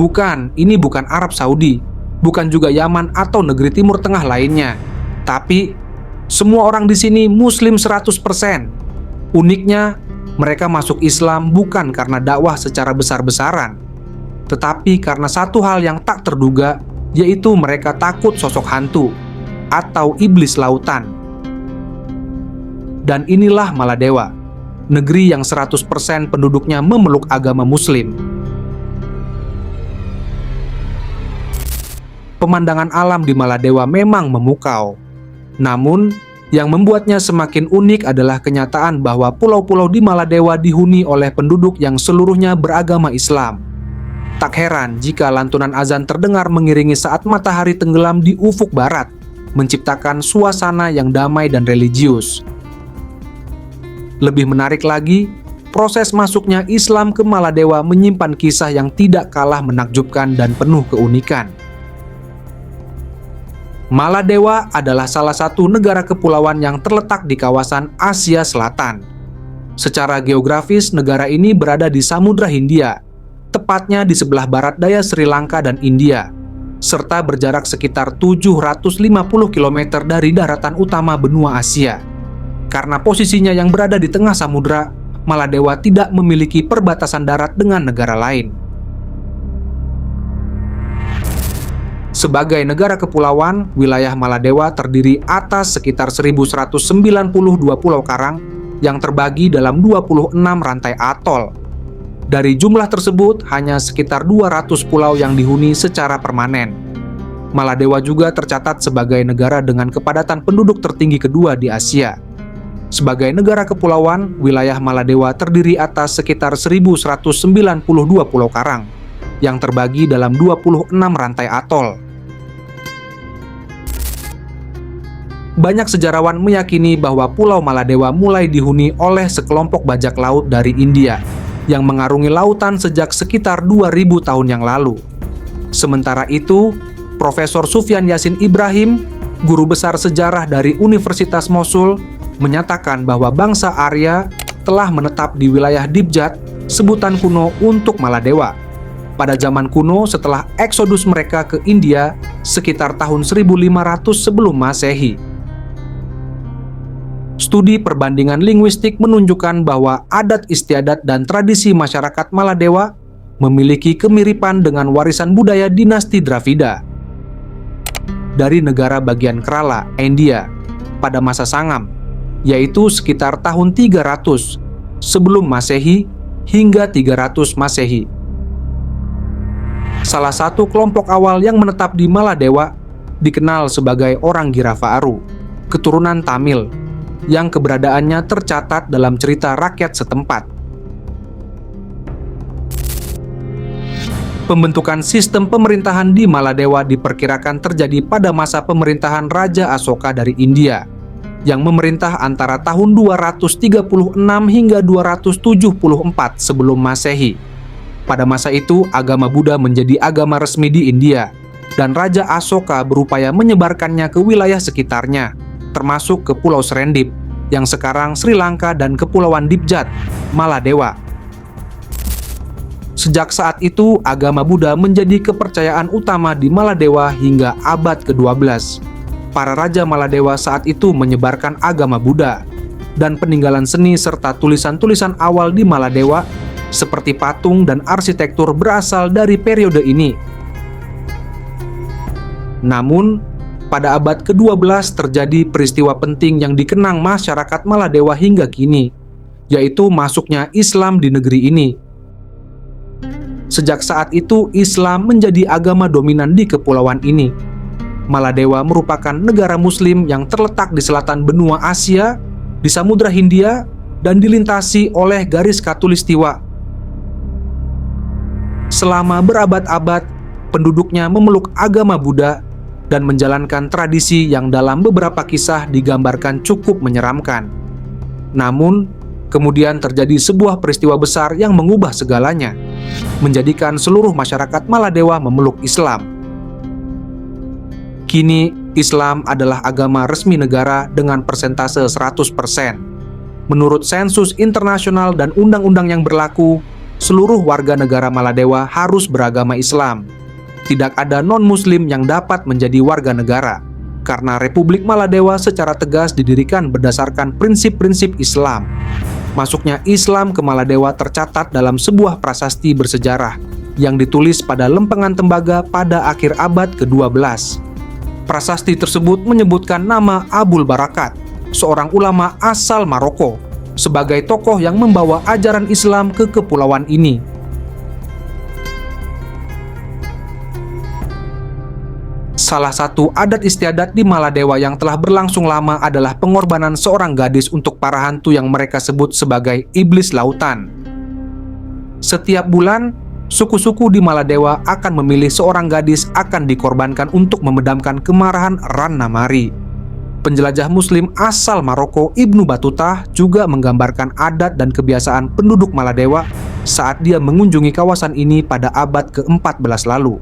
Bukan, ini bukan Arab Saudi, bukan juga Yaman atau negeri Timur Tengah lainnya. Tapi, semua orang di sini Muslim 100%. Uniknya, mereka masuk Islam bukan karena dakwah secara besar-besaran, tetapi karena satu hal yang tak terduga, yaitu mereka takut sosok hantu atau iblis lautan. Dan inilah Maladewa, negeri yang 100% penduduknya memeluk agama Muslim. Pemandangan alam di Maladewa memang memukau. Namun, yang membuatnya semakin unik adalah kenyataan bahwa pulau-pulau di Maladewa dihuni oleh penduduk yang seluruhnya beragama Islam. Tak heran jika lantunan azan terdengar mengiringi saat matahari tenggelam di ufuk barat, menciptakan suasana yang damai dan religius. Lebih menarik lagi, proses masuknya Islam ke Maladewa menyimpan kisah yang tidak kalah menakjubkan dan penuh keunikan. Maladewa adalah salah satu negara kepulauan yang terletak di kawasan Asia Selatan. Secara geografis, negara ini berada di Samudra Hindia, tepatnya di sebelah barat daya Sri Lanka dan India, serta berjarak sekitar 750 km dari daratan utama benua Asia. Karena posisinya yang berada di tengah samudra, Maladewa tidak memiliki perbatasan darat dengan negara lain. Sebagai negara kepulauan, wilayah Maladewa terdiri atas sekitar 1192 pulau karang yang terbagi dalam 26 rantai atol. Dari jumlah tersebut, hanya sekitar 200 pulau yang dihuni secara permanen. Maladewa juga tercatat sebagai negara dengan kepadatan penduduk tertinggi kedua di Asia. Sebagai negara kepulauan, wilayah Maladewa terdiri atas sekitar 1192 pulau karang yang terbagi dalam 26 rantai atol. Banyak sejarawan meyakini bahwa Pulau Maladewa mulai dihuni oleh sekelompok bajak laut dari India yang mengarungi lautan sejak sekitar 2000 tahun yang lalu. Sementara itu, Profesor Sufyan Yasin Ibrahim, guru besar sejarah dari Universitas Mosul, menyatakan bahwa bangsa Arya telah menetap di wilayah Dibjat, sebutan kuno untuk Maladewa, pada zaman kuno setelah eksodus mereka ke India sekitar tahun 1500 sebelum Masehi. Studi perbandingan linguistik menunjukkan bahwa adat istiadat dan tradisi masyarakat Maladewa memiliki kemiripan dengan warisan budaya dinasti Dravida dari negara bagian Kerala, India, pada masa Sangam, yaitu sekitar tahun 300 sebelum Masehi hingga 300 Masehi. Salah satu kelompok awal yang menetap di Maladewa dikenal sebagai orang Giravaru, keturunan Tamil, yang keberadaannya tercatat dalam cerita rakyat setempat. Pembentukan sistem pemerintahan di Maladewa diperkirakan terjadi pada masa pemerintahan Raja Asoka dari India, yang memerintah antara tahun 236 hingga 274 sebelum Masehi. Pada masa itu, agama Buddha menjadi agama resmi di India, dan Raja Asoka berupaya menyebarkannya ke wilayah sekitarnya, termasuk ke Pulau Serendip, yang sekarang Sri Lanka dan Kepulauan Dibjat, Maladewa. Sejak saat itu, agama Buddha menjadi kepercayaan utama di Maladewa hingga abad ke-12. Para raja Maladewa saat itu menyebarkan agama Buddha, dan peninggalan seni serta tulisan-tulisan awal di Maladewa seperti patung dan arsitektur berasal dari periode ini. Namun, pada abad ke-12 terjadi peristiwa penting yang dikenang masyarakat Maladewa hingga kini, yaitu masuknya Islam di negeri ini. Sejak saat itu, Islam menjadi agama dominan di kepulauan ini. Maladewa merupakan negara Muslim yang terletak di selatan benua Asia, di Samudra Hindia, dan dilintasi oleh garis Khatulistiwa. Selama berabad-abad, penduduknya memeluk agama Buddha dan menjalankan tradisi yang dalam beberapa kisah digambarkan cukup menyeramkan. Namun, kemudian terjadi sebuah peristiwa besar yang mengubah segalanya, menjadikan seluruh masyarakat Maladewa memeluk Islam. Kini, Islam adalah agama resmi negara dengan persentase 100%. Menurut sensus internasional dan undang-undang yang berlaku, seluruh warga negara Maladewa harus beragama Islam. Tidak ada non-muslim yang dapat menjadi warga negara, karena Republik Maladewa secara tegas didirikan berdasarkan prinsip-prinsip Islam. Masuknya Islam ke Maladewa tercatat dalam sebuah prasasti bersejarah yang ditulis pada lempengan tembaga pada akhir abad ke-12. Prasasti tersebut menyebutkan nama Abul Barakat, seorang ulama asal Maroko, sebagai tokoh yang membawa ajaran Islam ke kepulauan ini. Salah satu adat istiadat di Maladewa yang telah berlangsung lama adalah pengorbanan seorang gadis untuk para hantu yang mereka sebut sebagai iblis lautan. Setiap bulan, suku-suku di Maladewa akan memilih seorang gadis akan dikorbankan untuk memedamkan kemarahan Ranna Mari. Penjelajah Muslim asal Maroko Ibnu Battuta juga menggambarkan adat dan kebiasaan penduduk Maladewa saat dia mengunjungi kawasan ini pada abad ke-14 lalu.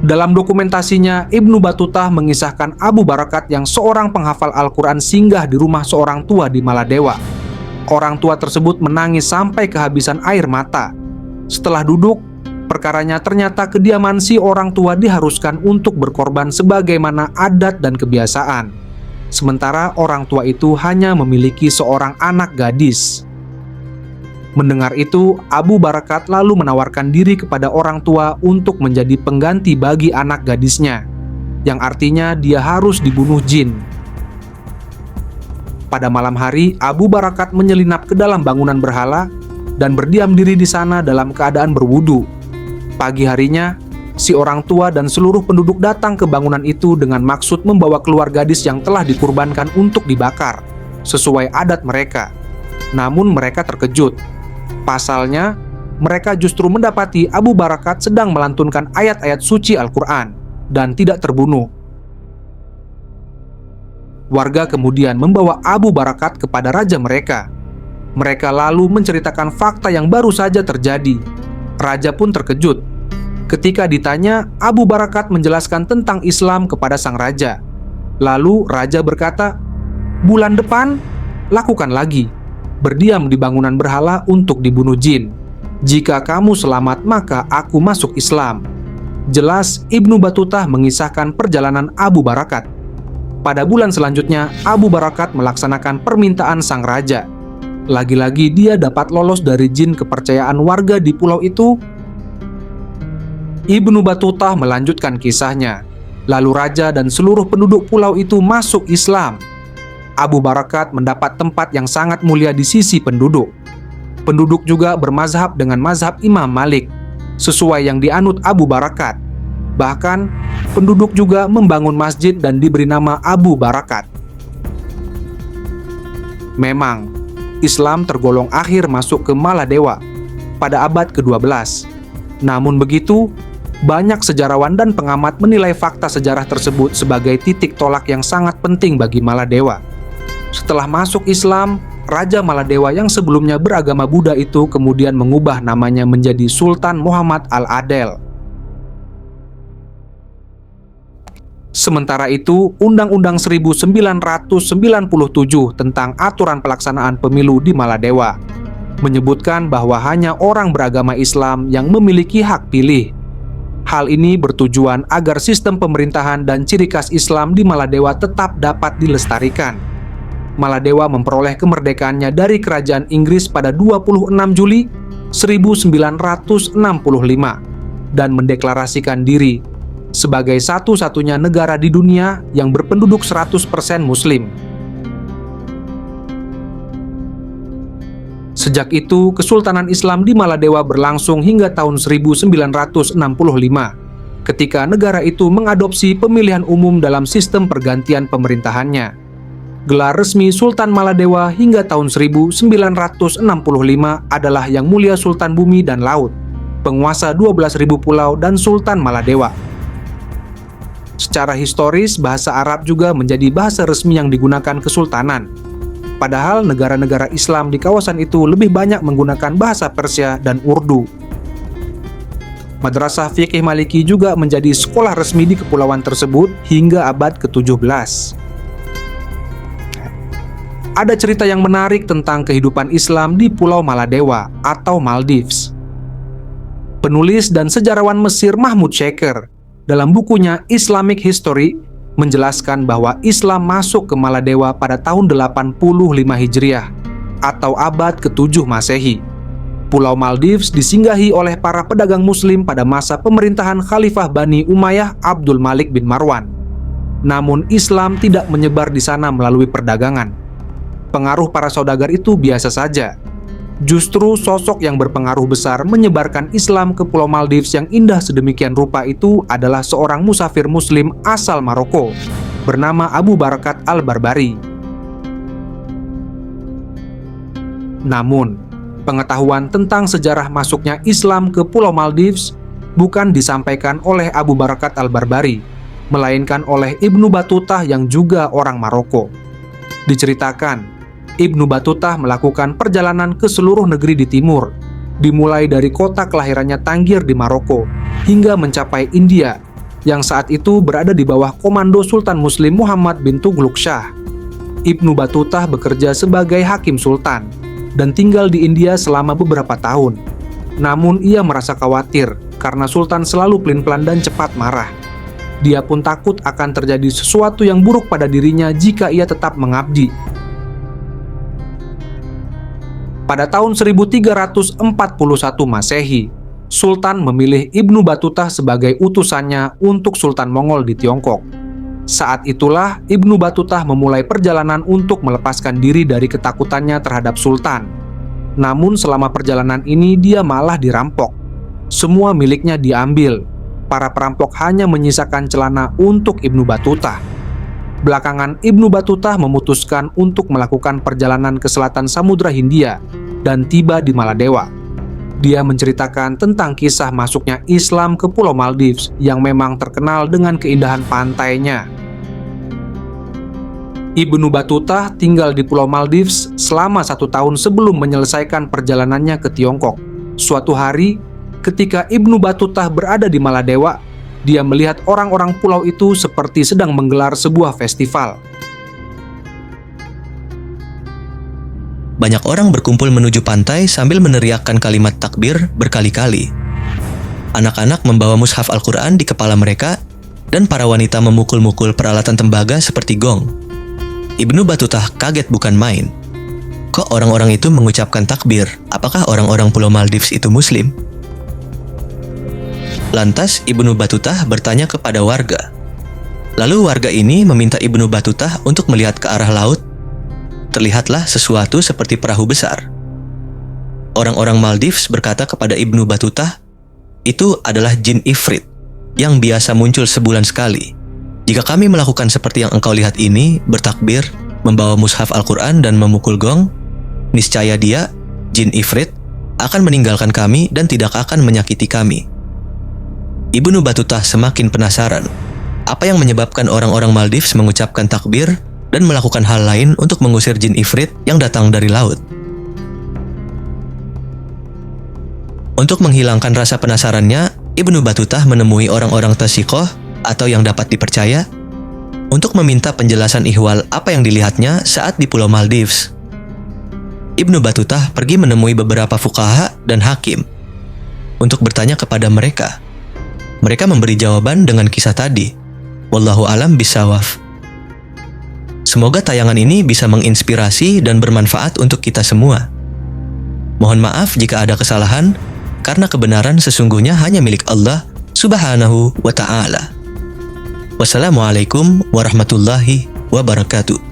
Dalam dokumentasinya, Ibnu Battuta mengisahkan Abu Barakat yang seorang penghafal Al-Quran singgah di rumah seorang tua di Maladewa. Orang tua tersebut menangis sampai kehabisan air mata. Setelah duduk, perkaranya ternyata kediaman si orang tua diharuskan untuk berkorban sebagaimana adat dan kebiasaan. Sementara orang tua itu hanya memiliki seorang anak gadis. Mendengar itu, Abu Barakat lalu menawarkan diri kepada orang tua untuk menjadi pengganti bagi anak gadisnya, yang artinya dia harus dibunuh jin. Pada malam hari, Abu Barakat menyelinap ke dalam bangunan berhala dan berdiam diri di sana dalam keadaan berwudu. Pagi harinya, si orang tua dan seluruh penduduk datang ke bangunan itu dengan maksud membawa keluar gadis yang telah dikurbankan untuk dibakar, sesuai adat mereka. Namun mereka terkejut. Pasalnya, mereka justru mendapati Abu Barakat sedang melantunkan ayat-ayat suci Al-Quran dan tidak terbunuh. Warga kemudian membawa Abu Barakat kepada raja mereka. Mereka lalu menceritakan fakta yang baru saja terjadi. Raja pun terkejut. Ketika ditanya, Abu Barakat menjelaskan tentang Islam kepada sang raja. Lalu raja berkata, "Bulan depan, lakukan lagi. Berdiam di bangunan berhala untuk dibunuh jin. Jika kamu selamat, maka aku masuk Islam." Jelas, Ibnu Battuta mengisahkan perjalanan Abu Barakat. Pada bulan selanjutnya, Abu Barakat melaksanakan permintaan sang raja. Lagi-lagi dia dapat lolos dari jin kepercayaan warga di pulau itu. Ibnu Battuta melanjutkan kisahnya. Lalu raja dan seluruh penduduk pulau itu masuk Islam. Abu Barakat mendapat tempat yang sangat mulia di sisi penduduk. Penduduk juga bermazhab dengan mazhab Imam Malik, sesuai yang dianut Abu Barakat. Bahkan, penduduk juga membangun masjid dan diberi nama Abu Barakat. Memang, Islam tergolong akhir masuk ke Maladewa pada abad ke-12. Namun begitu, banyak sejarawan dan pengamat menilai fakta sejarah tersebut sebagai titik tolak yang sangat penting bagi Maladewa. Setelah masuk Islam, Raja Maladewa yang sebelumnya beragama Buddha itu kemudian mengubah namanya menjadi Sultan Muhammad Al-Adel. Sementara itu, Undang-Undang 1997 tentang aturan pelaksanaan pemilu di Maladewa menyebutkan bahwa hanya orang beragama Islam yang memiliki hak pilih. Hal ini bertujuan agar sistem pemerintahan dan ciri khas Islam di Maladewa tetap dapat dilestarikan. Maladewa memperoleh kemerdekaannya dari Kerajaan Inggris pada 26 Juli 1965 dan mendeklarasikan diri sebagai satu-satunya negara di dunia yang berpenduduk 100% Muslim. Sejak itu, Kesultanan Islam di Maladewa berlangsung hingga tahun 1965, ketika negara itu mengadopsi pemilihan umum dalam sistem pergantian pemerintahannya. Gelar resmi Sultan Maladewa hingga tahun 1965 adalah Yang Mulia Sultan Bumi dan Laut, penguasa 12.000 pulau dan Sultan Maladewa. Secara historis, bahasa Arab juga menjadi bahasa resmi yang digunakan kesultanan. Padahal negara-negara Islam di kawasan itu lebih banyak menggunakan bahasa Persia dan Urdu. Madrasah Fikih Maliki juga menjadi sekolah resmi di kepulauan tersebut hingga abad ke-17. Ada cerita yang menarik tentang kehidupan Islam di Pulau Maladewa atau Maldives. Penulis dan sejarawan Mesir Mahmud Shaker dalam bukunya Islamic History menjelaskan bahwa Islam masuk ke Maladewa pada tahun 85 Hijriah atau abad ke-7 Masehi. Pulau Maldives disinggahi oleh para pedagang muslim pada masa pemerintahan Khalifah Bani Umayyah Abdul Malik bin Marwan. Namun Islam tidak menyebar di sana melalui perdagangan. Pengaruh para saudagar itu biasa saja. Justru sosok yang berpengaruh besar menyebarkan Islam ke Pulau Maldives yang indah sedemikian rupa itu adalah seorang musafir muslim asal Maroko bernama Abu Barakat Al-Barbari. Namun, pengetahuan tentang sejarah masuknya Islam ke Pulau Maldives bukan disampaikan oleh Abu Barakat Al-Barbari, melainkan oleh Ibnu Batutah yang juga orang Maroko. Diceritakan, Ibnu Batutah melakukan perjalanan ke seluruh negeri di timur, dimulai dari kota kelahirannya Tangier di Maroko, hingga mencapai India, yang saat itu berada di bawah komando Sultan Muslim Muhammad bin Tughluk Shah. Ibnu Batutah bekerja sebagai hakim sultan, dan tinggal di India selama beberapa tahun. Namun ia merasa khawatir, karena Sultan selalu pelin-pelan dan cepat marah. Dia pun takut akan terjadi sesuatu yang buruk pada dirinya jika ia tetap mengabdi. Pada tahun 1341 Masehi, Sultan memilih Ibnu Batutah sebagai utusannya untuk Sultan Mongol di Tiongkok. Saat itulah Ibnu Batutah memulai perjalanan untuk melepaskan diri dari ketakutannya terhadap Sultan. Namun selama perjalanan ini dia malah dirampok. Semua miliknya diambil. Para perampok hanya menyisakan celana untuk Ibnu Batutah. Belakangan Ibnu Batutah memutuskan untuk melakukan perjalanan ke selatan Samudra Hindia dan tiba di Maladewa. Dia menceritakan tentang kisah masuknya Islam ke Pulau Maldives yang memang terkenal dengan keindahan pantainya. Ibnu Batutah tinggal di Pulau Maldives selama 1 tahun sebelum menyelesaikan perjalanannya ke Tiongkok. Suatu hari, ketika Ibnu Batutah berada di Maladewa, dia melihat orang-orang pulau itu seperti sedang menggelar sebuah festival. Banyak orang berkumpul menuju pantai sambil meneriakkan kalimat takbir berkali-kali. Anak-anak membawa mushaf Al-Quran di kepala mereka, dan para wanita memukul-mukul peralatan tembaga seperti gong. Ibnu Batutah kaget bukan main. Kok orang-orang itu mengucapkan takbir? Apakah orang-orang Pulau Maldives itu Muslim? Lantas Ibnu Batutah bertanya kepada warga. Lalu warga ini meminta Ibnu Batutah untuk melihat ke arah laut. Terlihatlah sesuatu seperti perahu besar. Orang-orang Maldives berkata kepada Ibnu Batutah, itu adalah jin ifrit yang biasa muncul sebulan sekali. Jika kami melakukan seperti yang engkau lihat ini, bertakbir, membawa mushaf Al-Quran dan memukul gong, niscaya dia, jin ifrit, akan meninggalkan kami dan tidak akan menyakiti kami. Ibnu Batutah semakin penasaran, apa yang menyebabkan orang-orang Maldives mengucapkan takbir dan melakukan hal lain untuk mengusir jin ifrit yang datang dari laut. Untuk menghilangkan rasa penasarannya, Ibnu Batutah menemui orang-orang Tasikoh atau yang dapat dipercaya untuk meminta penjelasan ihwal apa yang dilihatnya saat di Pulau Maldives. Ibnu Batutah pergi menemui beberapa fuqaha dan hakim untuk bertanya kepada mereka. Mereka memberi jawaban dengan kisah tadi. Wallahu alam bisawab. Semoga tayangan ini bisa menginspirasi dan bermanfaat untuk kita semua. Mohon maaf jika ada kesalahan, karena kebenaran sesungguhnya hanya milik Allah Subhanahu wa Ta'ala. Wassalamualaikum warahmatullahi wabarakatuh.